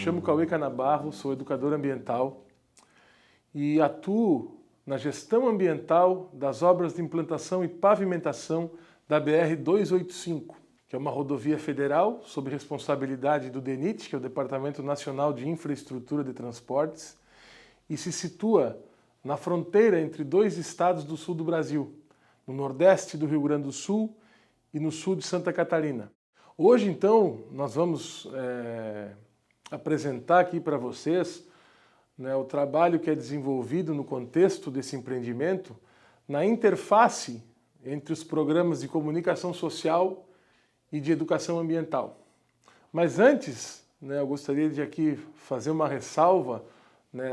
chamo Cauê Canabarro, sou educador ambiental e atuo na gestão ambiental das obras de implantação e pavimentação da BR-285, que é uma rodovia federal sob responsabilidade do DENIT, que é o Departamento Nacional de Infraestrutura de Transportes, e se situa na fronteira entre dois estados do sul do Brasil, no nordeste do Rio Grande do Sul e no sul de Santa Catarina. Hoje, então, nós vamos apresentar aqui para vocês o trabalho que é desenvolvido no contexto desse empreendimento na interface entre os programas de comunicação social e de educação ambiental. Mas antes, eu gostaria de aqui fazer uma ressalva,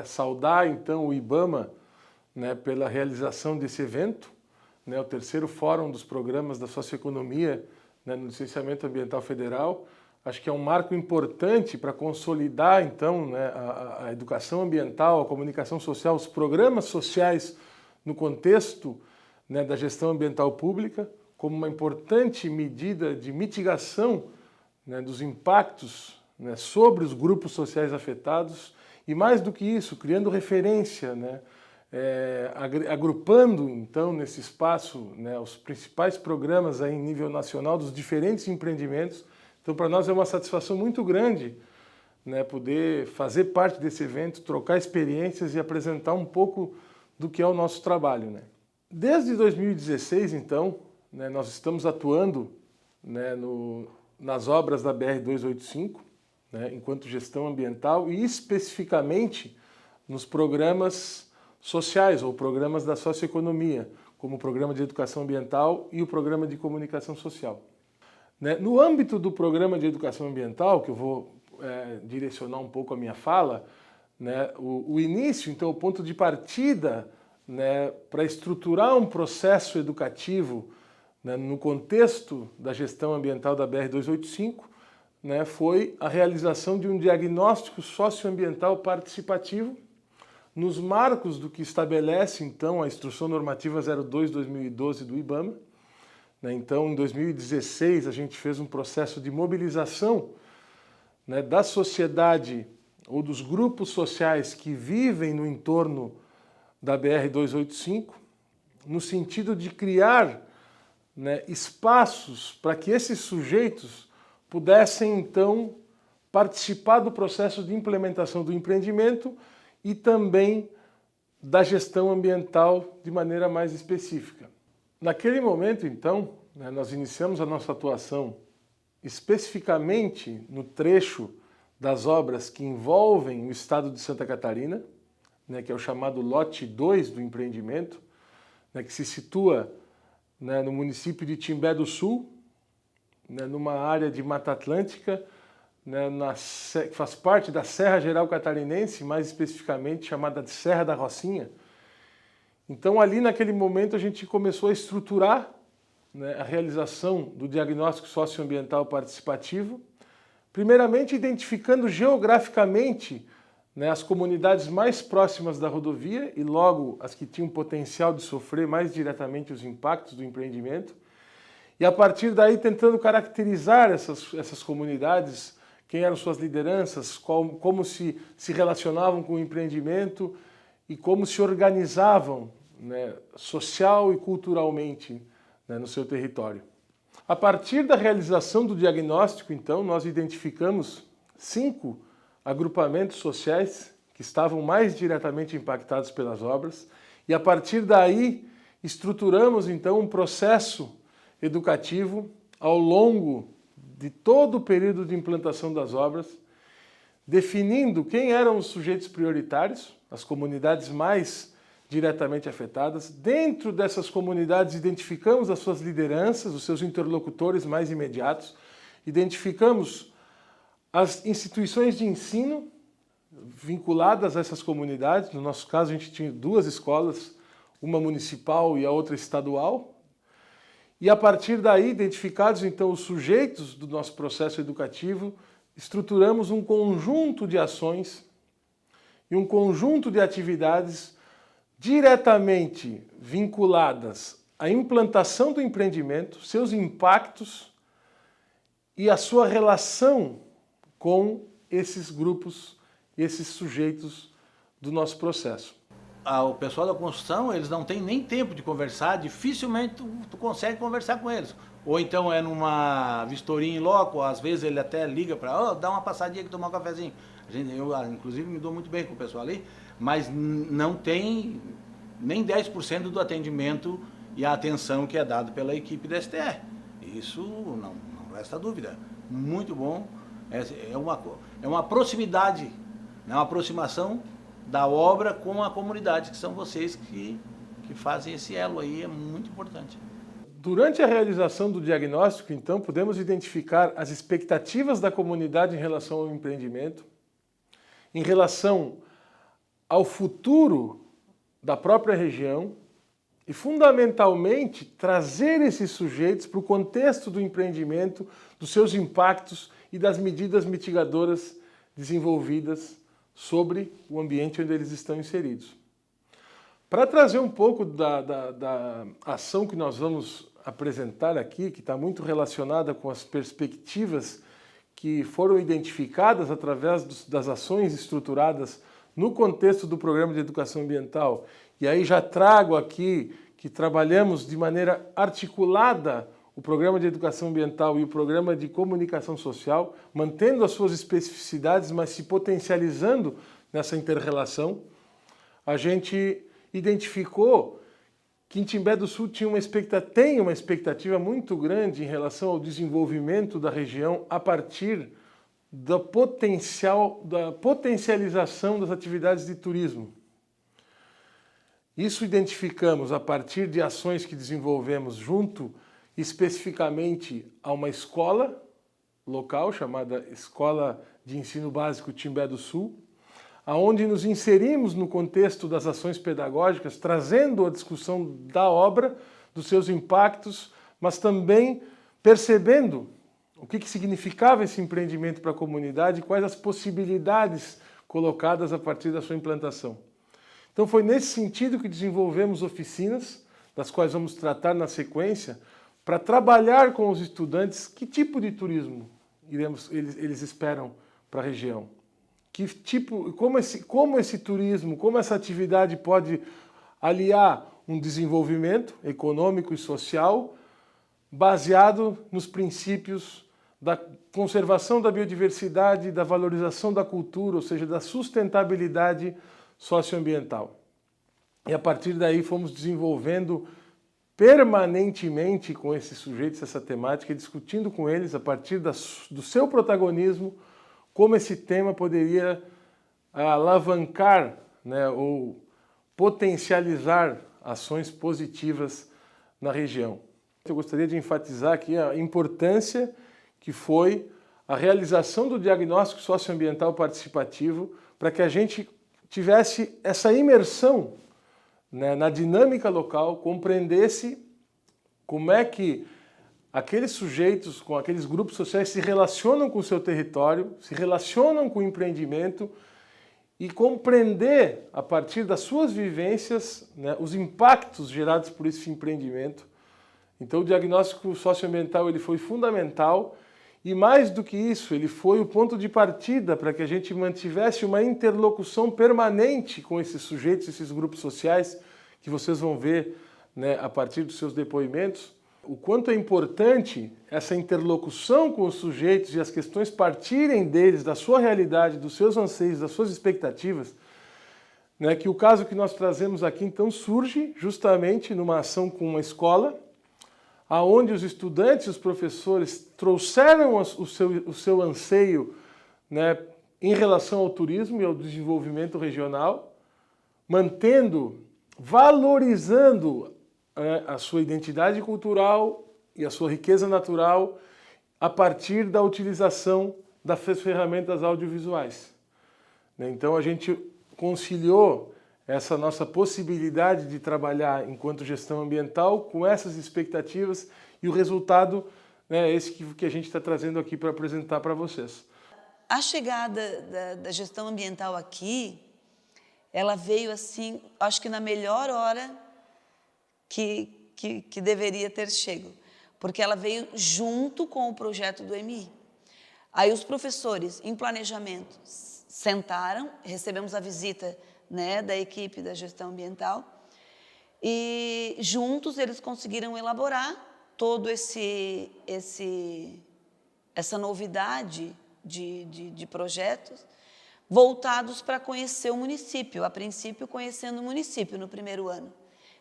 saudar então o IBAMA pela realização desse evento, o terceiro Fórum dos Programas da Socioeconomia no Licenciamento Ambiental Federal. Acho que é um marco importante para consolidar, então, a educação ambiental, a comunicação social, os programas sociais no contexto da gestão ambiental pública, como uma importante medida de mitigação dos impactos sobre os grupos sociais afetados e, mais do que isso, criando referência, agrupando, então, nesse espaço os principais programas aí em nível nacional dos diferentes empreendimentos. Então, para nós é uma satisfação muito grande poder fazer parte desse evento, trocar experiências e apresentar um pouco do que é o nosso trabalho. Desde 2016, então, nós estamos atuando nas obras da BR-285, enquanto gestão ambiental e especificamente nos programas sociais ou programas da socioeconomia, como o Programa de Educação Ambiental e o Programa de Comunicação Social. No âmbito do Programa de Educação Ambiental, que eu vou direcionar um pouco a minha fala, o início, então, o ponto de partida para estruturar um processo educativo no contexto da gestão ambiental da BR-285, foi a realização de um diagnóstico socioambiental participativo nos marcos do que estabelece, então, a Instrução Normativa 02/2012 do IBAMA. Então, em 2016, a gente fez um processo de mobilização da sociedade ou dos grupos sociais que vivem no entorno da BR-285, no sentido de criar espaços para que esses sujeitos pudessem, então, participar do processo de implementação do empreendimento e também da gestão ambiental de maneira mais específica. Naquele momento, então, nós iniciamos a nossa atuação especificamente no trecho das obras que envolvem o estado de Santa Catarina, que é o chamado lote 2 do empreendimento, que se situa no município de Timbé do Sul, numa área de Mata Atlântica, que faz parte da Serra Geral Catarinense, mais especificamente chamada de Serra da Rocinha. Então, ali naquele momento, a gente começou a estruturar a realização do diagnóstico socioambiental participativo, primeiramente identificando geograficamente as comunidades mais próximas da rodovia e logo as que tinham potencial de sofrer mais diretamente os impactos do empreendimento, e a partir daí tentando caracterizar essas comunidades, quem eram suas lideranças, como se relacionavam com o empreendimento e como se organizavam social e culturalmente no seu território. A partir da realização do diagnóstico, então, nós identificamos 5 agrupamentos sociais que estavam mais diretamente impactados pelas obras e, a partir daí, estruturamos, então, um processo educativo ao longo de todo o período de implantação das obras, definindo quem eram os sujeitos prioritários, as comunidades mais diretamente afetadas. Dentro dessas comunidades, identificamos as suas lideranças, os seus interlocutores mais imediatos, identificamos as instituições de ensino vinculadas a essas comunidades. No nosso caso, a gente tinha 2 escolas, uma municipal e a outra estadual. E a partir daí, identificados então os sujeitos do nosso processo educativo, estruturamos um conjunto de ações e um conjunto de atividades diretamente vinculadas à implantação do empreendimento, seus impactos e a sua relação com esses grupos, esses sujeitos do nosso processo. O pessoal da construção, eles não têm nem tempo de conversar, dificilmente tu consegue conversar com eles. Ou então é numa vistoria em loco, às vezes ele até liga para, dá uma passadinha aqui, tomar um cafezinho. Eu, inclusive, me dou muito bem com o pessoal ali, mas não tem nem 10% do atendimento e a atenção que é dado pela equipe da STE. Isso não resta dúvida. Muito bom, é uma proximidade, né, uma aproximação da obra com a comunidade, que são vocês que fazem esse elo aí, é muito importante. Durante a realização do diagnóstico, então, podemos identificar as expectativas da comunidade em relação ao empreendimento, em relação ao futuro da própria região e, fundamentalmente, trazer esses sujeitos para o contexto do empreendimento, dos seus impactos e das medidas mitigadoras desenvolvidas sobre o ambiente onde eles estão inseridos. Para trazer um pouco da ação que nós vamos apresentar aqui, que está muito relacionada com as perspectivas que foram identificadas através das ações estruturadas no contexto do Programa de Educação Ambiental, e aí já trago aqui que trabalhamos de maneira articulada o Programa de Educação Ambiental e o Programa de Comunicação Social, mantendo as suas especificidades, mas se potencializando nessa inter-relação. A gente identificou que em Timbé do Sul tem uma expectativa muito grande em relação ao desenvolvimento da região a partir da potencialização das atividades de turismo. Isso identificamos a partir de ações que desenvolvemos junto especificamente a uma escola local chamada Escola de Ensino Básico Timbé do Sul, aonde nos inserimos no contexto das ações pedagógicas, trazendo a discussão da obra, dos seus impactos, mas também percebendo o que significava esse empreendimento para a comunidade e quais as possibilidades colocadas a partir da sua implantação. Então foi nesse sentido que desenvolvemos oficinas, das quais vamos tratar na sequência, para trabalhar com os estudantes que tipo de turismo eles esperam para a região. Como esse turismo, como essa atividade pode aliar um desenvolvimento econômico e social baseado nos princípios da conservação da biodiversidade, da valorização da cultura, ou seja, da sustentabilidade socioambiental. E a partir daí fomos desenvolvendo permanentemente com esses sujeitos essa temática e discutindo com eles, a partir do seu protagonismo, como esse tema poderia alavancar, né, ou potencializar ações positivas na região. Eu gostaria de enfatizar aqui a importância que foi a realização do diagnóstico socioambiental participativo para que a gente tivesse essa imersão, né, na dinâmica local, compreendesse como é que aqueles sujeitos, com aqueles grupos sociais se relacionam com o seu território, se relacionam com o empreendimento e compreender, a partir das suas vivências, né, os impactos gerados por esse empreendimento. Então o diagnóstico socioambiental ele foi fundamental e, mais do que isso, ele foi o ponto de partida para que a gente mantivesse uma interlocução permanente com esses sujeitos, esses grupos sociais, que vocês vão ver, né, a partir dos seus depoimentos, o quanto é importante essa interlocução com os sujeitos e as questões partirem deles, da sua realidade, dos seus anseios, das suas expectativas, né, que o caso que nós trazemos aqui, então, surge justamente numa ação com uma escola, aonde os estudantes e os professores trouxeram o seu anseio, né, em relação ao turismo e ao desenvolvimento regional, valorizando a sua identidade cultural e a sua riqueza natural a partir da utilização das ferramentas audiovisuais. Então a gente conciliou essa nossa possibilidade de trabalhar enquanto gestão ambiental com essas expectativas e o resultado é esse que a gente está trazendo aqui para apresentar para vocês. A chegada da gestão ambiental aqui, ela veio assim, acho que na melhor hora que deveria ter chego, porque ela veio junto com o projeto do MI. Aí os professores, em planejamento, sentaram, recebemos a visita, né, da equipe da gestão ambiental, e juntos eles conseguiram elaborar todo essa novidade de projetos voltados para conhecer o município, a princípio conhecendo o município no primeiro ano.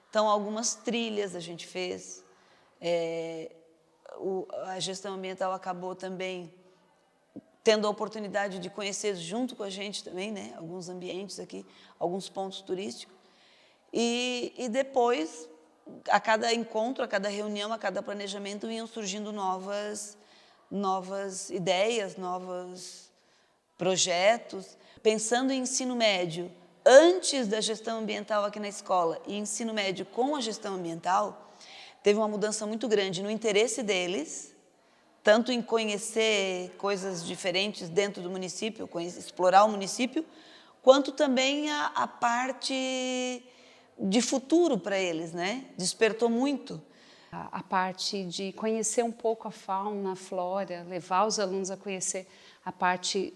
Então, algumas trilhas a gente fez, a gestão ambiental acabou também tendo a oportunidade de conhecer junto com a gente também, né, alguns ambientes aqui, alguns pontos turísticos. E depois, a cada encontro, a cada reunião, a cada planejamento, iam surgindo novas ideias, novos projetos. Pensando em ensino médio, antes da gestão ambiental aqui na escola, e ensino médio com a gestão ambiental, teve uma mudança muito grande no interesse deles, tanto em conhecer coisas diferentes dentro do município, explorar o município, quanto também a parte de futuro para eles, né? Despertou muito. A parte de conhecer um pouco a fauna, a flora, levar os alunos a conhecer a parte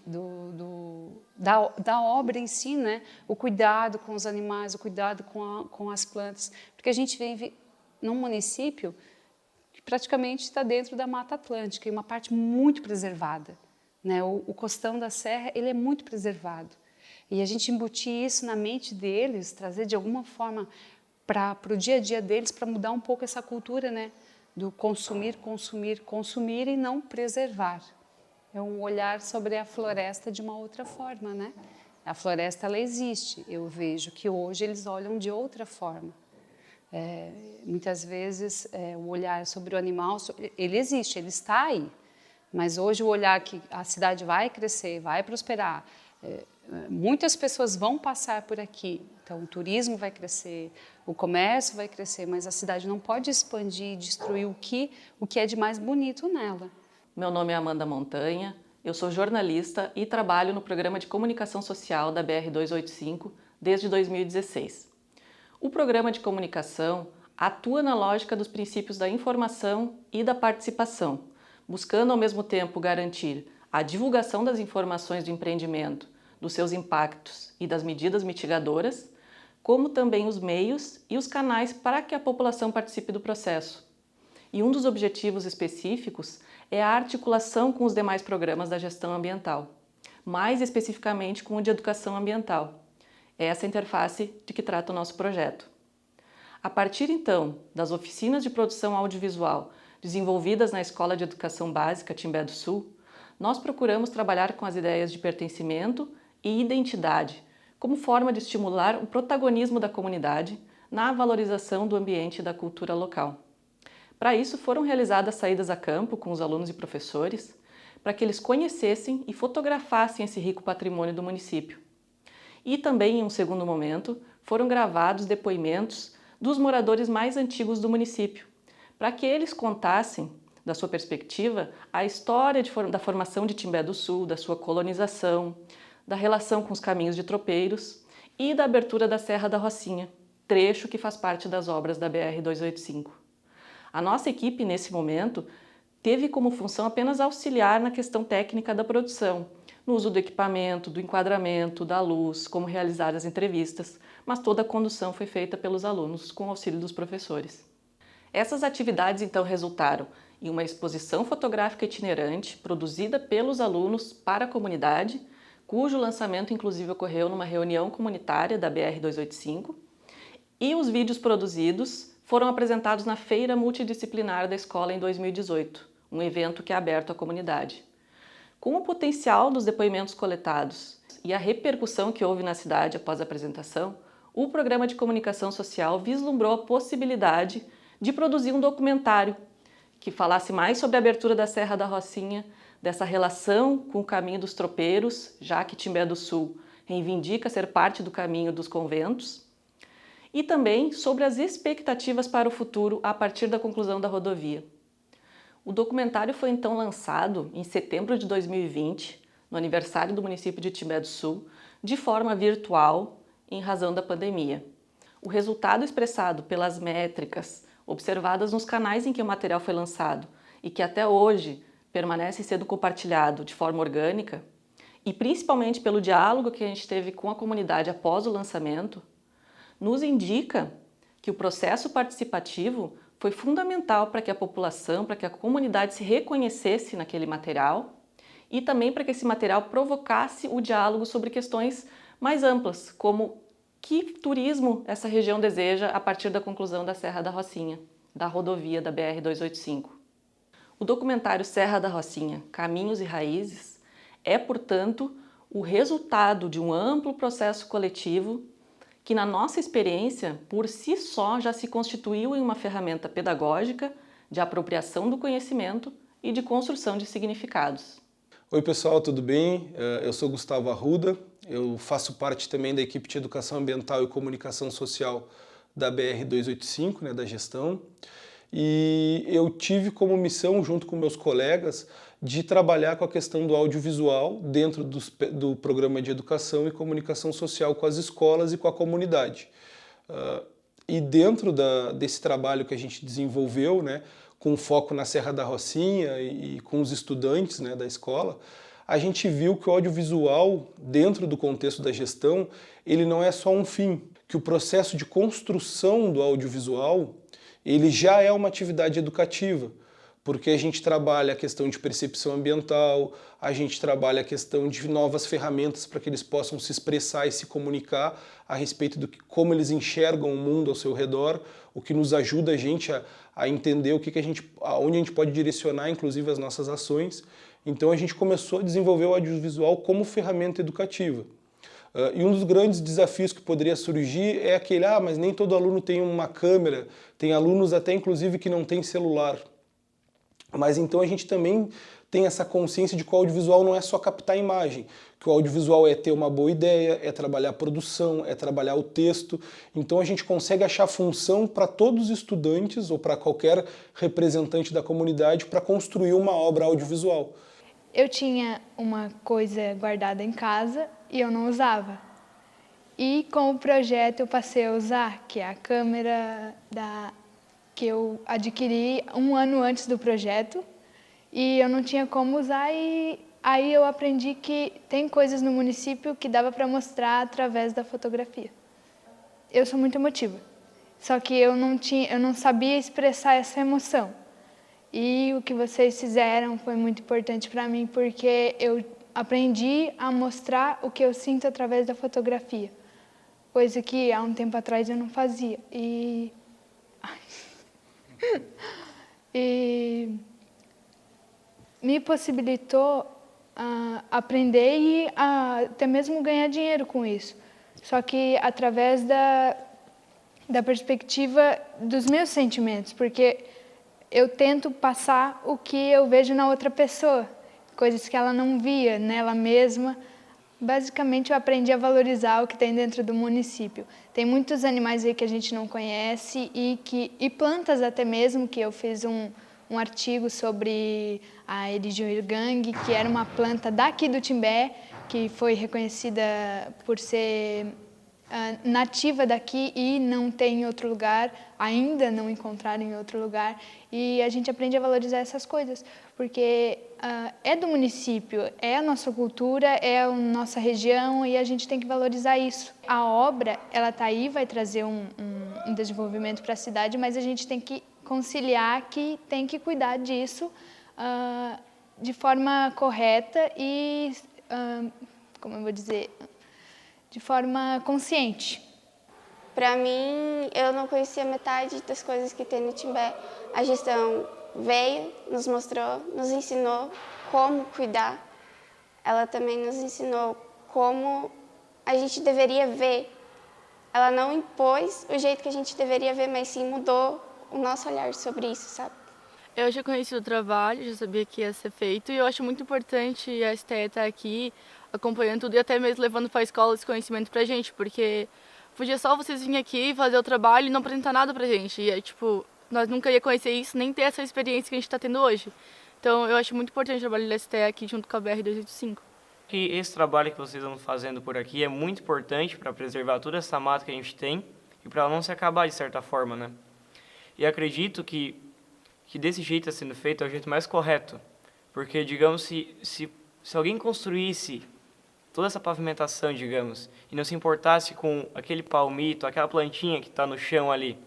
da obra em si, né? O cuidado com os animais, o cuidado com as plantas, porque a gente vive num município que praticamente está dentro da Mata Atlântica, e uma parte muito preservada, né? O costão da serra, ele é muito preservado. E a gente embutir isso na mente deles, trazer de alguma forma para o dia a dia deles, para mudar um pouco essa cultura, né? Do consumir, consumir, consumir e não preservar. É um olhar sobre a floresta de uma outra forma, né? A floresta, ela existe. Eu vejo que hoje eles olham de outra forma. Muitas vezes, o olhar sobre o animal, ele existe, ele está aí. Mas hoje o olhar que a cidade vai crescer, vai prosperar, muitas pessoas vão passar por aqui, então o turismo vai crescer, o comércio vai crescer, mas a cidade não pode expandir e destruir o que é de mais bonito nela. Meu nome é Amanda Montanha, eu sou jornalista e trabalho no programa de comunicação social da BR-285 desde 2016. O programa de comunicação atua na lógica dos princípios da informação e da participação, buscando ao mesmo tempo garantir a divulgação das informações do empreendimento, dos seus impactos e das medidas mitigadoras, como também os meios e os canais para que a população participe do processo. E um dos objetivos específicos é a articulação com os demais programas da gestão ambiental, mais especificamente com o de educação ambiental. É essa interface de que trata o nosso projeto. A partir, então, das oficinas de produção audiovisual desenvolvidas na Escola de Educação Básica Timbé do Sul, nós procuramos trabalhar com as ideias de pertencimento e identidade, como forma de estimular o protagonismo da comunidade na valorização do ambiente e da cultura local. Para isso, foram realizadas saídas a campo com os alunos e professores, para que eles conhecessem e fotografassem esse rico patrimônio do município. E também, em um segundo momento, foram gravados depoimentos dos moradores mais antigos do município, para que eles contassem, da sua perspectiva, a história da formação de Timbé do Sul, da sua colonização, da relação com os caminhos de tropeiros e da abertura da Serra da Rocinha, trecho que faz parte das obras da BR-285. A nossa equipe, nesse momento, teve como função apenas auxiliar na questão técnica da produção, no uso do equipamento, do enquadramento, da luz, como realizar as entrevistas, mas toda a condução foi feita pelos alunos com o auxílio dos professores. Essas atividades, então, resultaram em uma exposição fotográfica itinerante produzida pelos alunos para a comunidade, cujo lançamento, inclusive, ocorreu numa reunião comunitária da BR-285, e os vídeos produzidos foram apresentados na Feira Multidisciplinar da Escola em 2018, um evento que é aberto à comunidade. Com o potencial dos depoimentos coletados e a repercussão que houve na cidade após a apresentação, o Programa de Comunicação Social vislumbrou a possibilidade de produzir um documentário que falasse mais sobre a abertura da Serra da Rocinha, dessa relação com o caminho dos tropeiros, já que Timbé do Sul reivindica ser parte do caminho dos conventos, e também sobre as expectativas para o futuro a partir da conclusão da rodovia. O documentário foi então lançado em setembro de 2020, no aniversário do município de Timbé do Sul, de forma virtual, em razão da pandemia. O resultado expressado pelas métricas observadas nos canais em que o material foi lançado e que até hoje permanece sendo compartilhado de forma orgânica, e principalmente pelo diálogo que a gente teve com a comunidade após o lançamento, nos indica que o processo participativo foi fundamental para que a população, para que a comunidade se reconhecesse naquele material e também para que esse material provocasse o diálogo sobre questões mais amplas, como que turismo essa região deseja a partir da conclusão da Serra da Rocinha, da rodovia da BR-285. O documentário Serra da Rocinha, Caminhos e Raízes, é, portanto, o resultado de um amplo processo coletivo que, na nossa experiência, por si só já se constituiu em uma ferramenta pedagógica de apropriação do conhecimento e de construção de significados. Oi pessoal, tudo bem? Eu sou Gustavo Arruda, eu faço parte também da equipe de Educação Ambiental e Comunicação Social da BR-285, da gestão, e eu tive como missão, junto com meus colegas, de trabalhar com a questão do audiovisual dentro do programa de educação e comunicação social com as escolas e com a comunidade. E dentro desse trabalho que a gente desenvolveu, com foco na Serra da Rocinha e com os estudantes da escola, a gente viu que o audiovisual, dentro do contexto da gestão, ele não é só um fim, que o processo de construção do audiovisual, ele já é uma atividade educativa, porque a gente trabalha a questão de percepção ambiental, a gente trabalha a questão de novas ferramentas para que eles possam se expressar e se comunicar a respeito de como eles enxergam o mundo ao seu redor, o que nos ajuda a gente a entender aonde a gente pode direcionar, inclusive, as nossas ações. Então a gente começou a desenvolver o audiovisual como ferramenta educativa. E um dos grandes desafios que poderia surgir é aquele, mas nem todo aluno tem uma câmera, tem alunos até inclusive que não têm celular. Mas então a gente também tem essa consciência de que o audiovisual não é só captar a imagem, que o audiovisual é ter uma boa ideia, é trabalhar a produção, é trabalhar o texto. Então a gente consegue achar função para todos os estudantes ou para qualquer representante da comunidade para construir uma obra audiovisual. Eu tinha uma coisa guardada em casa e eu não usava. E com o projeto eu passei a usar, que é a câmera que eu adquiri 1 ano antes do projeto e eu não tinha como usar, e aí eu aprendi que tem coisas no município que dava para mostrar através da fotografia. Eu sou muito emotiva, só que eu não sabia expressar essa emoção. E o que vocês fizeram foi muito importante para mim, porque eu aprendi a mostrar o que eu sinto através da fotografia, coisa que há um tempo atrás eu não fazia. E me possibilitou aprender e até mesmo ganhar dinheiro com isso. Só que através da perspectiva dos meus sentimentos, porque eu tento passar o que eu vejo na outra pessoa, coisas que ela não via nela mesma. Basicamente, eu aprendi a valorizar o que tem dentro do município. Tem muitos animais aí que a gente não conhece e plantas até mesmo, que eu fiz um artigo sobre a Erigeoirgang, que era uma planta daqui do Timbé, que foi reconhecida por ser nativa daqui e não tem em outro lugar, ainda não encontraram em outro lugar. E a gente aprende a valorizar essas coisas, porque é do município, é a nossa cultura, é a nossa região e a gente tem que valorizar isso. A obra, ela está aí, vai trazer um desenvolvimento para a cidade, mas a gente tem que conciliar que tem que cuidar disso de forma correta e, como eu vou dizer, de forma consciente. Para mim, eu não conhecia metade das coisas que tem no Timbé. A gestão veio, nos mostrou, nos ensinou como cuidar. Ela também nos ensinou como a gente deveria ver. Ela não impôs o jeito que a gente deveria ver, mas sim mudou o nosso olhar sobre isso, sabe? Eu já conheci o trabalho, já sabia que ia ser feito, e eu acho muito importante a STE estar aqui acompanhando tudo e até mesmo levando para a escola esse conhecimento pra gente, porque podia só vocês virem aqui, fazer o trabalho e não apresentar nada pra gente. E nós nunca ia conhecer isso, nem ter essa experiência que a gente está tendo hoje. Então eu acho muito importante o trabalho da STE aqui junto com a BR-285. E esse trabalho que vocês estão fazendo por aqui é muito importante para preservar toda essa mata que a gente tem e para ela não se acabar de certa forma, né? E acredito que desse jeito está sendo feito é o jeito mais correto, Porque, digamos, se alguém construísse toda essa pavimentação, digamos, e não se importasse com aquele palmito, aquela plantinha que está no chão ali,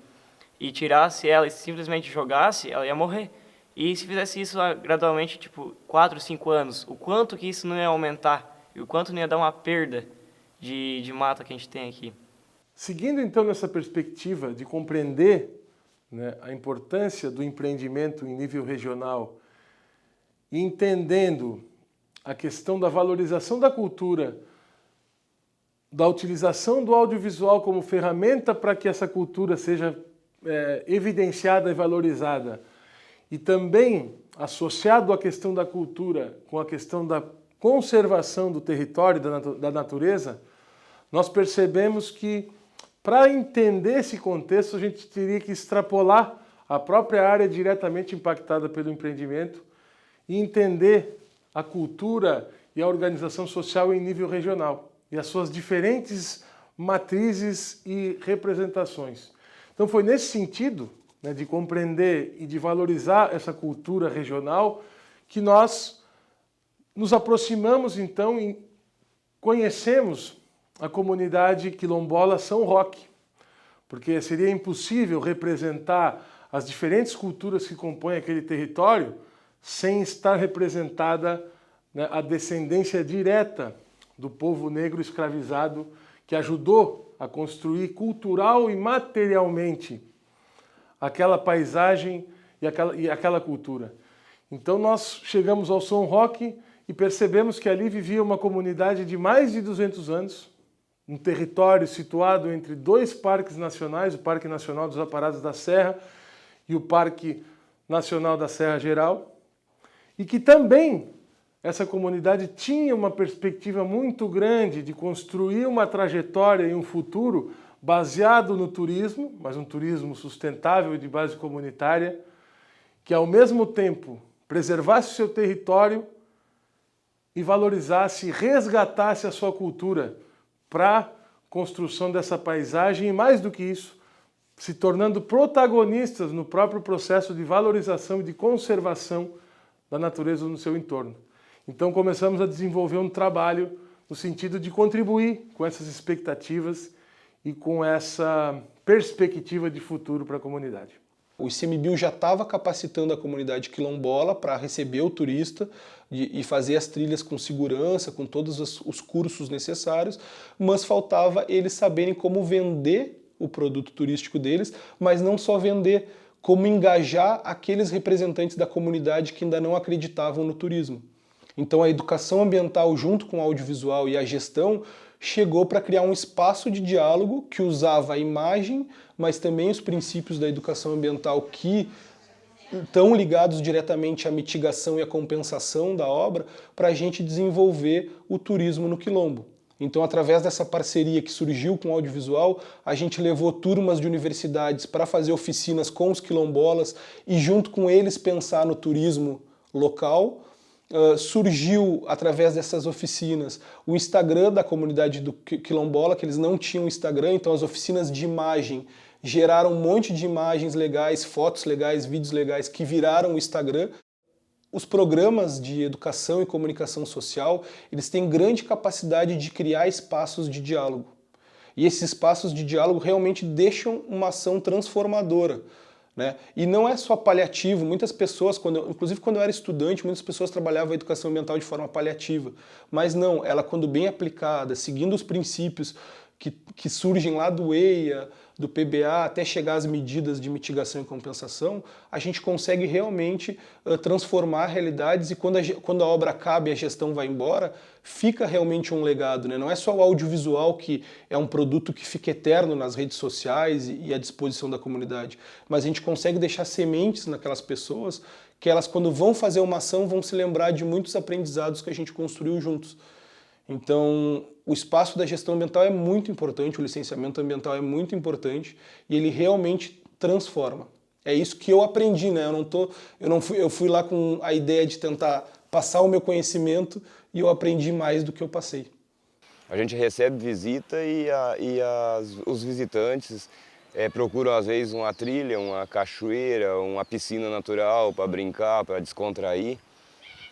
e tirasse ela e simplesmente jogasse, ela ia morrer. E se fizesse isso gradualmente, tipo, 4, 5 anos, o quanto que isso não ia aumentar e o quanto não ia dar uma perda de mata que a gente tem aqui. Seguindo então nessa perspectiva de compreender, né, a importância do empreendimento em nível regional e entendendo a questão da valorização da cultura, da utilização do audiovisual como ferramenta para que essa cultura seja evidenciada e valorizada, e também associado à questão da cultura com a questão da conservação do território e da natureza, nós percebemos que, para entender esse contexto, a gente teria que extrapolar a própria área diretamente impactada pelo empreendimento e entender a cultura e a organização social em nível regional e as suas diferentes matrizes e representações. Então foi nesse sentido, né, de compreender e de valorizar essa cultura regional que nós nos aproximamos então e conhecemos a comunidade quilombola São Roque, porque seria impossível representar as diferentes culturas que compõem aquele território sem estar representada, né, a descendência direta do povo negro escravizado que ajudou a construir cultural e materialmente aquela paisagem e aquela cultura. Então nós chegamos ao São Roque e percebemos que ali vivia uma comunidade de mais de 200 anos, um território situado entre dois parques nacionais, o Parque Nacional dos Aparados da Serra e o Parque Nacional da Serra Geral, e que também essa comunidade tinha uma perspectiva muito grande de construir uma trajetória e um futuro baseado no turismo, mas um turismo sustentável e de base comunitária, que ao mesmo tempo preservasse o seu território e valorizasse e resgatasse a sua cultura para a construção dessa paisagem e, mais do que isso, se tornando protagonistas no próprio processo de valorização e de conservação da natureza no seu entorno. Então começamos a desenvolver um trabalho no sentido de contribuir com essas expectativas e com essa perspectiva de futuro para a comunidade. O ICMBio já estava capacitando a comunidade quilombola para receber o turista e fazer as trilhas com segurança, com todos os cursos necessários, mas faltava eles saberem como vender o produto turístico deles, mas não só vender, como engajar aqueles representantes da comunidade que ainda não acreditavam no turismo. Então a educação ambiental junto com o audiovisual e a gestão chegou para criar um espaço de diálogo que usava a imagem, mas também os princípios da educação ambiental que estão ligados diretamente à mitigação e à compensação da obra para a gente desenvolver o turismo no Quilombo. Então, através dessa parceria que surgiu com o audiovisual, a gente levou turmas de universidades para fazer oficinas com os quilombolas e junto com eles pensar no turismo local. Surgiu, através dessas oficinas, o Instagram da comunidade do quilombola, que eles não tinham Instagram, então as oficinas de imagem geraram um monte de imagens legais, fotos legais, vídeos legais que viraram o Instagram. Os programas de educação e comunicação social, eles têm grande capacidade de criar espaços de diálogo. E esses espaços de diálogo realmente deixam uma ação transformadora, né? E não é só paliativo, muitas pessoas, inclusive quando eu era estudante, muitas pessoas trabalhavam a educação ambiental de forma paliativa, mas não, ela quando bem aplicada, seguindo os princípios que surgem lá do EIA, do PBA, até chegar às medidas de mitigação e compensação, a gente consegue realmente transformar realidades e quando a obra acaba e a gestão vai embora, fica realmente um legado, né? Não é só o audiovisual que é um produto que fica eterno nas redes sociais e à disposição da comunidade, mas a gente consegue deixar sementes naquelas pessoas que elas, quando vão fazer uma ação, vão se lembrar de muitos aprendizados que a gente construiu juntos. Então, o espaço da gestão ambiental é muito importante, o licenciamento ambiental é muito importante e ele realmente transforma. É isso que eu aprendi, né? Eu fui lá com a ideia de tentar passar o meu conhecimento e eu aprendi mais do que eu passei. A gente recebe visita os visitantes procuram às vezes uma trilha, uma cachoeira, uma piscina natural para brincar, para descontrair.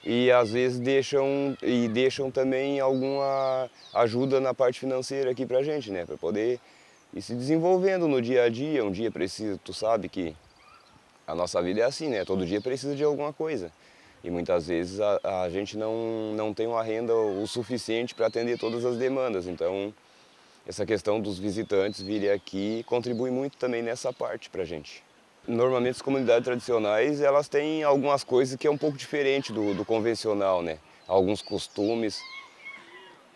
e às vezes deixam também alguma ajuda na parte financeira aqui pra gente, né? Para poder ir se desenvolvendo no dia a dia. Um dia precisa, tu sabe que a nossa vida é assim, né? Todo dia precisa de alguma coisa. E muitas vezes a gente não tem uma renda o suficiente para atender todas as demandas. Então, essa questão dos visitantes virem aqui contribui muito também nessa parte para a gente. Normalmente as comunidades tradicionais, elas têm algumas coisas que é um pouco diferente do convencional, né? Alguns costumes.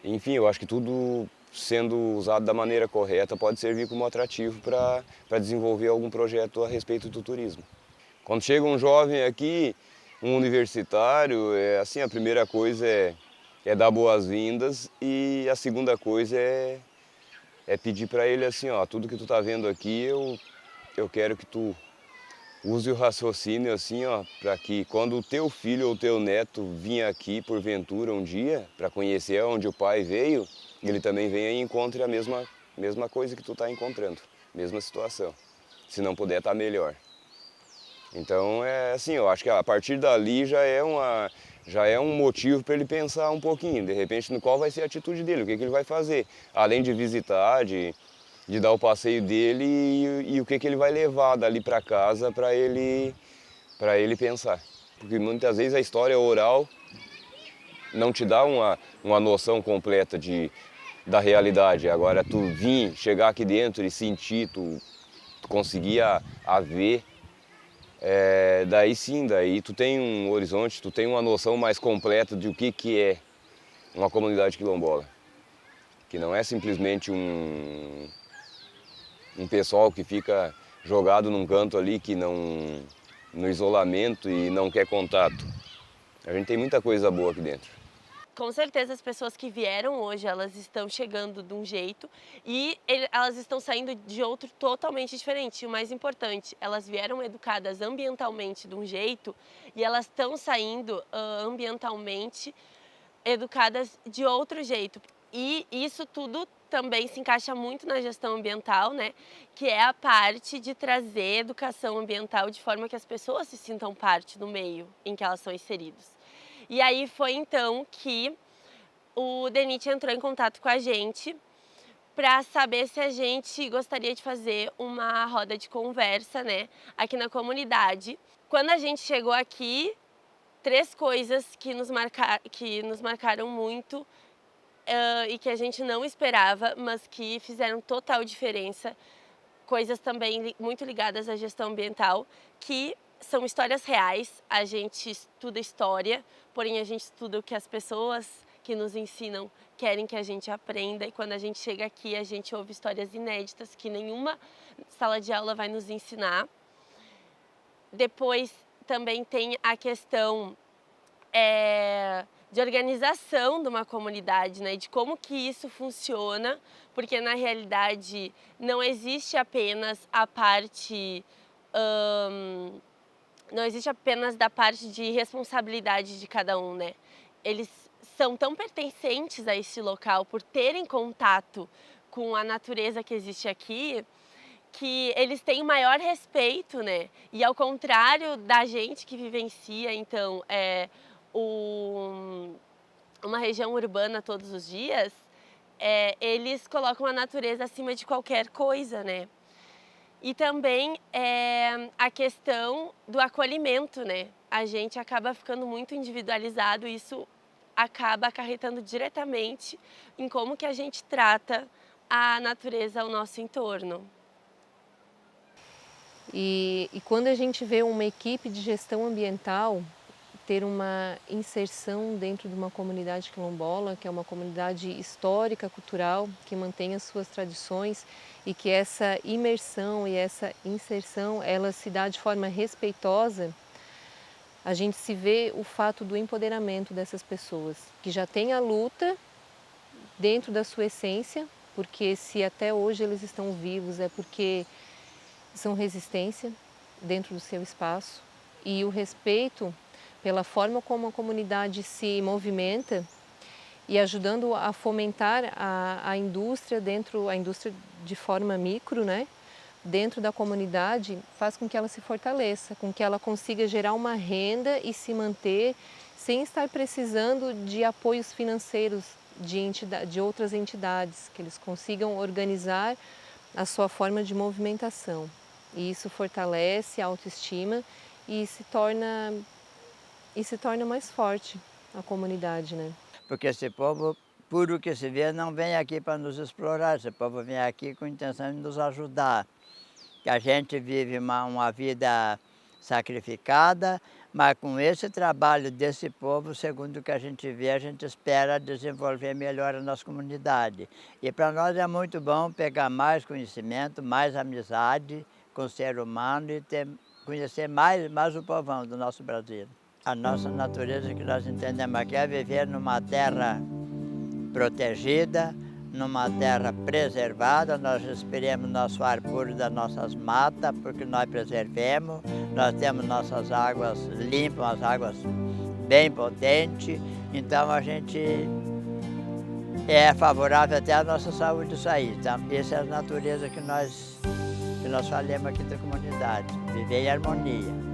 Enfim, eu acho que tudo sendo usado da maneira correta pode servir como atrativo para desenvolver algum projeto a respeito do turismo. Quando chega um jovem aqui, um universitário, assim, a primeira coisa é dar boas-vindas e a segunda coisa é pedir para ele assim, ó, tudo que tu tá vendo aqui, eu quero que tu use o raciocínio assim, ó, para que quando o teu filho ou o teu neto vir aqui porventura um dia para conhecer onde o pai veio, ele também venha e encontre a mesma coisa que tu tá encontrando, mesma situação. Se não puder, tá melhor. Então é assim, eu acho que a partir dali já é um motivo para ele pensar um pouquinho, de repente, no qual vai ser a atitude dele, o que ele vai fazer, além de visitar, de dar o passeio dele e o que ele vai levar dali para casa para ele pensar. Porque muitas vezes a história oral não te dá uma noção completa da realidade. Agora tu chegar aqui dentro e sentir, tu conseguir a ver, daí sim, daí tu tem um horizonte, tu tem uma noção mais completa de o que é uma comunidade quilombola. Que não é simplesmente um pessoal que fica jogado num canto ali, no isolamento e não quer contato. A gente tem muita coisa boa aqui dentro. Com certeza as pessoas que vieram hoje, elas estão chegando de um jeito e elas estão saindo de outro totalmente diferente. E o mais importante, elas vieram educadas ambientalmente de um jeito e elas estão saindo ambientalmente educadas de outro jeito. E isso tudo também se encaixa muito na gestão ambiental, né? Que é a parte de trazer educação ambiental de forma que as pessoas se sintam parte do meio em que elas são inseridas. E aí foi então que o DENIT entrou em contato com a gente para saber se a gente gostaria de fazer uma roda de conversa, né, aqui na comunidade. Quando a gente chegou aqui, 3 coisas que nos marcaram muito e que a gente não esperava, mas que fizeram total diferença, coisas também muito ligadas à gestão ambiental, que são histórias reais. A gente estuda história, porém a gente estuda o que as pessoas que nos ensinam querem que a gente aprenda, e quando a gente chega aqui a gente ouve histórias inéditas que nenhuma sala de aula vai nos ensinar. Depois também tem a questão de organização de uma comunidade, né? De como que isso funciona, porque na realidade não existe apenas a parte não existe apenas da parte de responsabilidade de cada um, né? Eles são tão pertencentes a esse local por terem contato com a natureza que existe aqui, que eles têm o maior respeito, né? E ao contrário da gente que vivencia, então, uma região urbana todos os dias, eles colocam a natureza acima de qualquer coisa, né? E também a questão do acolhimento, né? A gente acaba ficando muito individualizado e isso acaba acarretando diretamente em como que a gente trata a natureza ao nosso entorno. E quando a gente vê uma equipe de gestão ambiental ter uma inserção dentro de uma comunidade quilombola, que é uma comunidade histórica, cultural, que mantém as suas tradições e que essa imersão e essa inserção, ela se dá de forma respeitosa, a gente se vê o fato do empoderamento dessas pessoas, que já têm a luta dentro da sua essência, porque se até hoje eles estão vivos é porque são resistência dentro do seu espaço, e o respeito pela forma como a comunidade se movimenta e ajudando a fomentar a indústria de forma micro, né? Dentro da comunidade, faz com que ela se fortaleça, com que ela consiga gerar uma renda e se manter sem estar precisando de apoios financeiros de outras entidades, que eles consigam organizar a sua forma de movimentação. E isso fortalece a autoestima e se torna mais forte a comunidade, né? Porque esse povo, puro que se vê, não vem aqui para nos explorar, esse povo vem aqui com a intenção de nos ajudar. Que a gente vive uma vida sacrificada, mas com esse trabalho desse povo, segundo o que a gente vê, a gente espera desenvolver melhor a nossa comunidade. E para nós é muito bom pegar mais conhecimento, mais amizade com o ser humano e conhecer mais o povão do nosso Brasil. A nossa natureza que nós entendemos aqui é viver numa terra protegida, numa terra preservada, nós respiremos nosso ar puro das nossas matas, porque nós preservemos, nós temos nossas águas limpas, as águas bem potentes, então a gente é favorável até à nossa saúde isso aí. Então, essa é a natureza que nós falamos aqui da comunidade, viver em harmonia.